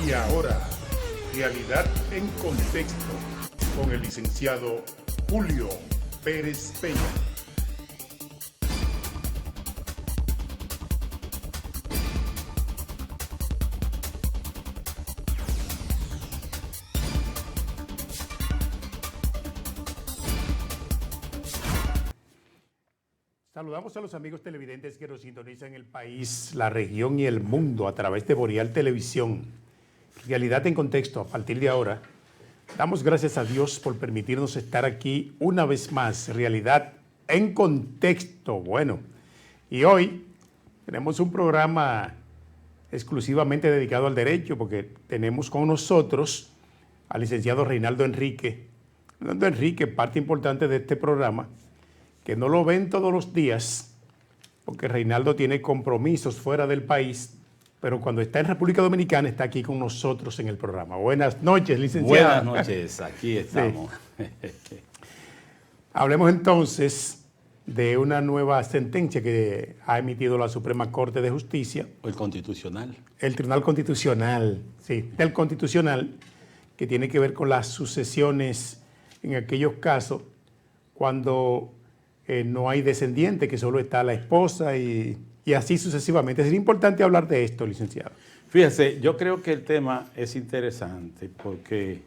Y ahora, Realidad en Contexto, con el licenciado Julio Pérez Peña. Saludamos a los amigos televidentes que nos sintonizan en el país, la región y el mundo a través de Boreal Televisión. Realidad en Contexto, a partir de ahora, damos gracias a Dios por permitirnos estar aquí una vez más. Realidad en Contexto. Bueno, y hoy tenemos un programa exclusivamente dedicado al derecho, porque tenemos con nosotros al licenciado Reinaldo Enrique. Reinaldo Enrique, parte importante de este programa, que no lo ven todos los días, porque Reinaldo tiene compromisos fuera del país, pero cuando está en República Dominicana está aquí con nosotros en el programa. Buenas noches, licenciado. Buenas noches, aquí estamos. Sí. Hablemos entonces de una nueva sentencia que ha emitido la Suprema Corte de Justicia. El Constitucional. El Tribunal Constitucional, sí, del Constitucional, que tiene que ver con las sucesiones en aquellos casos cuando no hay descendiente, que solo está la esposa y así sucesivamente. Es importante hablar de esto, licenciado. Fíjese, yo creo que el tema es interesante porque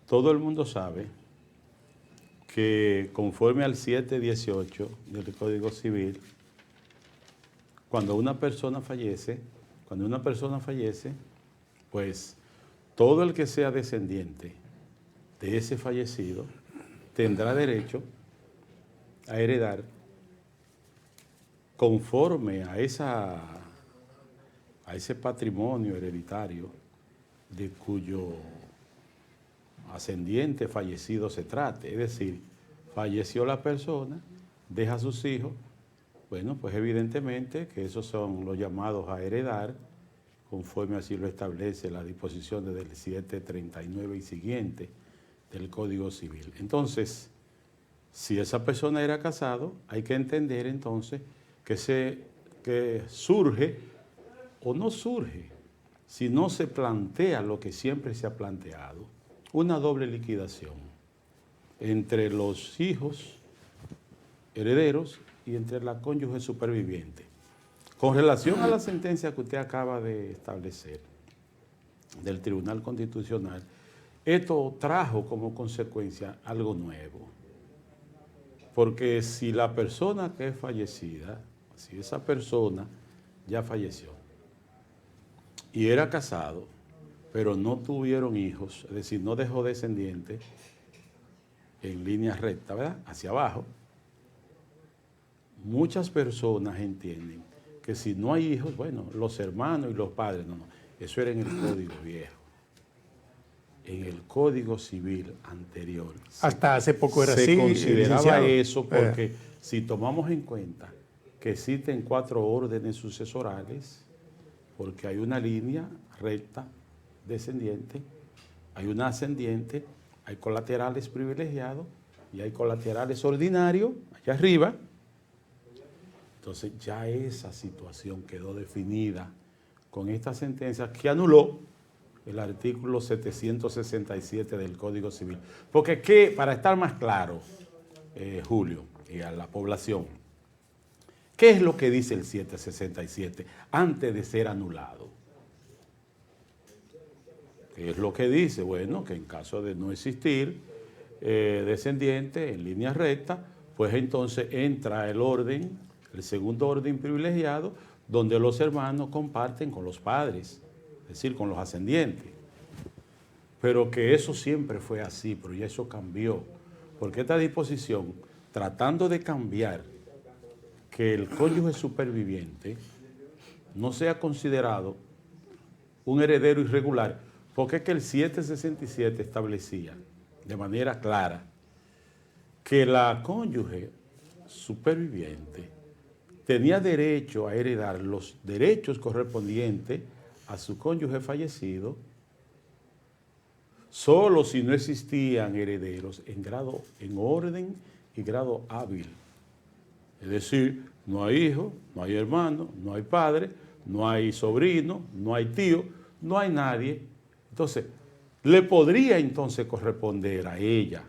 todo el mundo sabe que conforme al 718 del Código Civil, cuando una persona fallece, pues todo el que sea descendiente de ese fallecido tendrá derecho a heredar conforme a ese patrimonio hereditario de cuyo ascendiente fallecido se trate. Es decir, falleció la persona, deja a sus hijos, bueno, pues evidentemente que esos son los llamados a heredar, conforme así lo establece la disposición del 739 y siguiente del Código Civil. Entonces, si esa persona era casado, hay que entender entonces que surge o no surge, si no se plantea lo que siempre se ha planteado, una doble liquidación entre los hijos herederos y entre la cónyuge superviviente. Con relación a la sentencia que usted acaba de establecer del Tribunal Constitucional, esto trajo como consecuencia algo nuevo. Porque si la persona que es fallecida, si esa persona ya falleció y era casado, pero no tuvieron hijos, es decir, no dejó descendientes en línea recta, ¿verdad?, hacia abajo, muchas personas entienden que si no hay hijos, bueno, los hermanos y los padres, no, eso era en el Código Viejo. En el Código Civil anterior. Hasta hace poco era así. Se consideraba eso porque si tomamos en cuenta que existen 4 órdenes sucesorales, porque hay una línea recta descendiente, hay una ascendiente, hay colaterales privilegiados y hay colaterales ordinarios allá arriba. Entonces ya esa situación quedó definida con esta sentencia que anuló el artículo 767 del Código Civil. Porque para estar más claro, Julio, y a la población, ¿qué es lo que dice el 767 antes de ser anulado? ¿Qué es lo que dice? Bueno, que en caso de no existir descendiente en línea recta, pues entonces entra el segundo orden privilegiado, donde los hermanos comparten con los padres, es decir, con los ascendientes. Pero que eso siempre fue así, pero ya eso cambió. Porque esta disposición, tratando de cambiar que el cónyuge superviviente no sea considerado un heredero irregular, porque es que el 767 establecía de manera clara que la cónyuge superviviente tenía derecho a heredar los derechos correspondientes a su cónyuge fallecido, solo si no existían herederos en orden y grado hábil. Es decir, no hay hijo, no hay hermano, no hay padre, no hay sobrino, no hay tío, no hay nadie Entonces, le podría entonces corresponder a ella.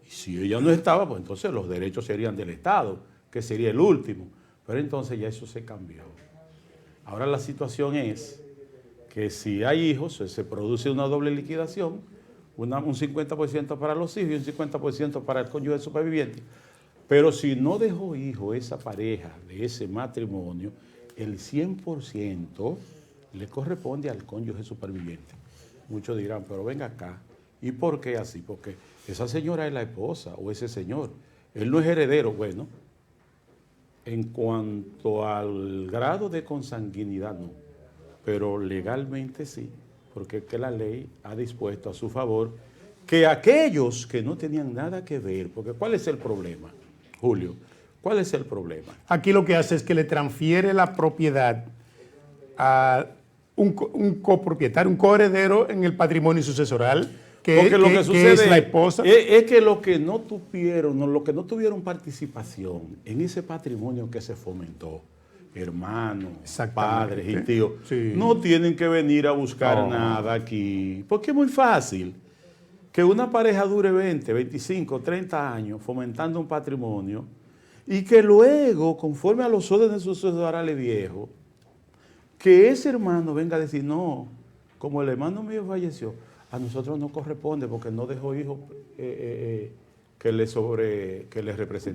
Y si ella no estaba, pues entonces los derechos serían del Estado, que sería el último. Pero entonces ya eso se cambió. Ahora la situación es que si hay hijos, se produce una doble liquidación, un 50% para los hijos y un 50% para el cónyuge superviviente. Pero si no dejó hijo esa pareja de ese matrimonio, el 100% le corresponde al cónyuge superviviente. Muchos dirán, pero venga acá, ¿y por qué así? Porque esa señora es la esposa o ese señor, él no es heredero. Bueno, en cuanto al grado de consanguinidad no, pero legalmente sí, porque es que la ley ha dispuesto a su favor que aquellos que no tenían nada que ver, porque ¿cuál es el problema, Julio? ¿Cuál es el problema? Aquí lo que hace es que le transfiere la propiedad a un copropietario, un coheredero en el patrimonio sucesoral, que es la esposa. Es que los que no tuvieron participación en ese patrimonio que se fomentó, hermanos, padres y tíos, sí, no tienen que venir a buscar nada aquí, porque es muy fácil que una pareja dure 20, 25, 30 años fomentando un patrimonio y que luego, conforme a los órdenes sucesorales viejos, que ese hermano venga a decir, no, como el hermano mío falleció, a nosotros no corresponde porque no dejó hijos que le representaran.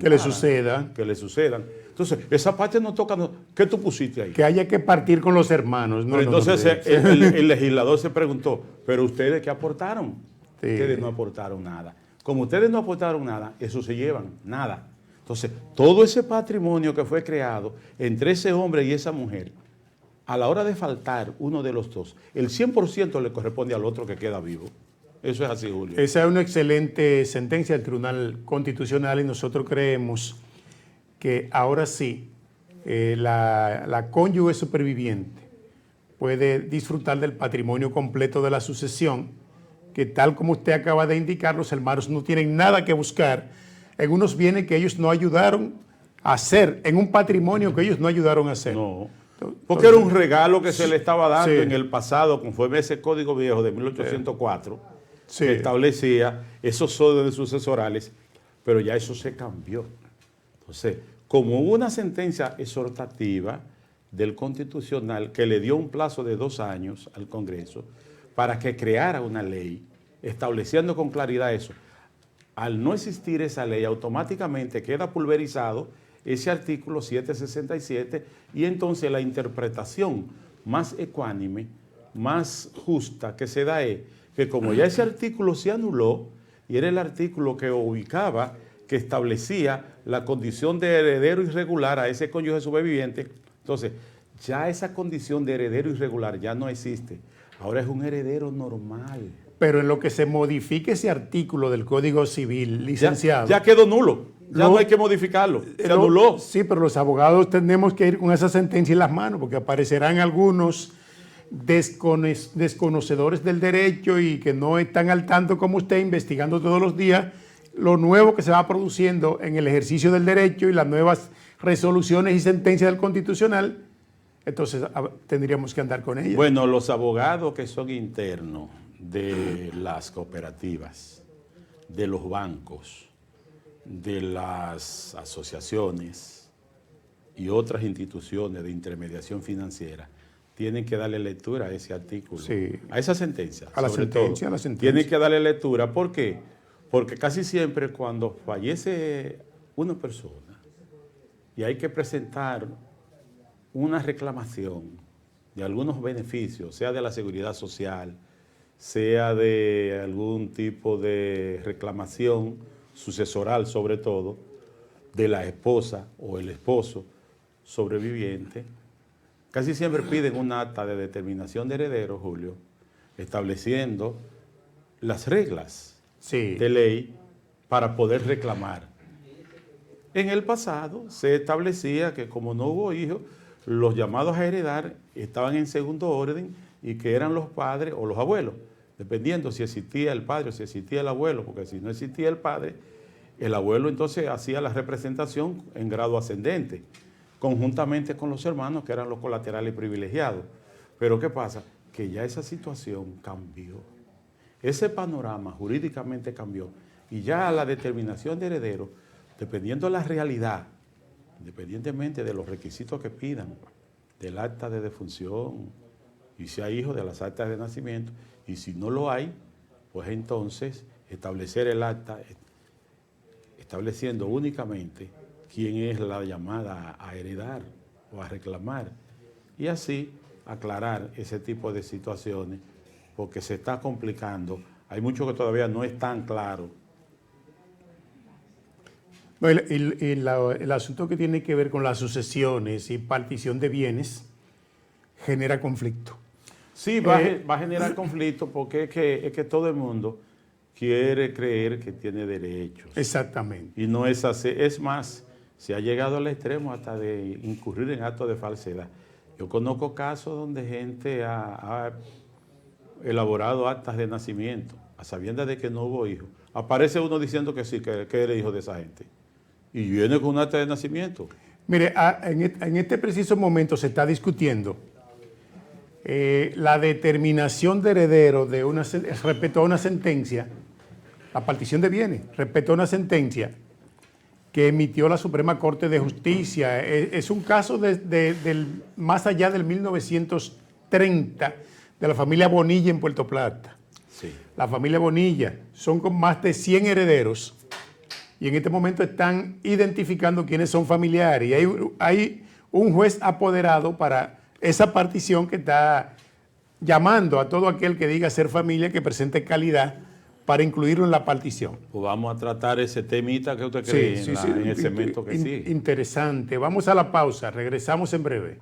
Que le sucedan. Entonces, esa parte no toca. ¿Qué tú pusiste ahí? Que haya que partir con los hermanos. No, entonces el legislador se preguntó, ¿pero ustedes qué aportaron? Sí. Ustedes no aportaron nada. Como ustedes no aportaron nada, eso se llevan, nada. Entonces, todo ese patrimonio que fue creado entre ese hombre y esa mujer, a la hora de faltar uno de los dos, el 100% le corresponde al otro que queda vivo. Eso es así, Julio. Esa es una excelente sentencia del Tribunal Constitucional y nosotros creemos que ahora sí la cónyuge superviviente puede disfrutar del patrimonio completo de la sucesión, que tal como usted acaba de indicar, los hermanos no tienen nada que buscar en unos bienes que ellos no ayudaron a hacer, en un patrimonio que ellos no ayudaron a hacer. No. Porque era un regalo que se le estaba dando en el pasado, conforme a ese código viejo de 1804, que establecía esos órdenes sucesorales, pero ya eso se cambió. Entonces, como hubo una sentencia exhortativa del Constitucional que le dio un plazo de 2 años al Congreso para que creara una ley estableciendo con claridad eso, al no existir esa ley, automáticamente queda pulverizado ese artículo 767 y entonces la interpretación más ecuánime, más justa que se da es que como ya ese artículo se anuló y era el artículo que ubicaba, que establecía la condición de heredero irregular a ese cónyuge superviviente, entonces ya esa condición de heredero irregular ya no existe, ahora es un heredero normal. Pero en lo que se modifique ese artículo del Código Civil, licenciado. Ya quedó nulo. Ya no hay que modificarlo. Se anuló. Sí, pero los abogados tenemos que ir con esa sentencia en las manos porque aparecerán algunos desconocedores del derecho y que no están al tanto como usted, investigando todos los días lo nuevo que se va produciendo en el ejercicio del derecho y las nuevas resoluciones y sentencias del Constitucional. Entonces tendríamos que andar con ellas. Bueno, los abogados que son internos de las cooperativas, de los bancos, de las asociaciones y otras instituciones de intermediación financiera tienen que darle lectura a ese artículo, a esa sentencia. A la sentencia. Tienen que darle lectura. ¿Por qué? Porque casi siempre cuando fallece una persona y hay que presentar una reclamación de algunos beneficios, sea de la seguridad social, sea de algún tipo de reclamación sucesoral, sobre todo, de la esposa o el esposo sobreviviente, casi siempre piden un acta de determinación de heredero, Julio, estableciendo las reglas de ley para poder reclamar. En el pasado se establecía que como no hubo hijos, los llamados a heredar estaban en segundo orden y que eran los padres o los abuelos, dependiendo si existía el padre o si existía el abuelo, porque si no existía el padre, el abuelo entonces hacía la representación en grado ascendente, conjuntamente con los hermanos que eran los colaterales privilegiados. Pero ¿qué pasa? que ya esa situación cambió. Ese panorama jurídicamente cambió y ya la determinación de herederos, dependiendo de la realidad, independientemente de los requisitos que pidan, del acta de defunción, y si hay hijos de las actas de nacimiento, y si no lo hay, pues entonces establecer el acta, estableciendo únicamente quién es la llamada a heredar o a reclamar, y así aclarar ese tipo de situaciones, porque se está complicando. Hay mucho que todavía no es tan claro. No, el asunto que tiene que ver con las sucesiones y partición de bienes genera conflicto. Sí, va a generar conflicto porque es que todo el mundo quiere creer que tiene derechos. Exactamente. Y no es así. Es más, se ha llegado al extremo hasta de incurrir en actos de falsedad. Yo conozco casos donde gente ha elaborado actas de nacimiento a sabiendas de que no hubo hijos. Aparece uno diciendo que sí, que eres hijo de esa gente. Y viene con un acta de nacimiento. Mire, en este preciso momento se está discutiendo la determinación de heredero respecto a una sentencia, la partición de bienes, respecto a una sentencia que emitió la Suprema Corte de Justicia. Es un caso más allá del 1930, de la familia Bonilla en Puerto Plata. Sí. La familia Bonilla son con más de 100 herederos y en este momento están identificando quiénes son familiares. Y hay un juez apoderado para esa partición que está llamando a todo aquel que diga ser familia, que presente calidad para incluirlo en la partición. Pues vamos a tratar ese temita que usted cree en el segmento que sigue. Interesante. Vamos a la pausa, regresamos en breve.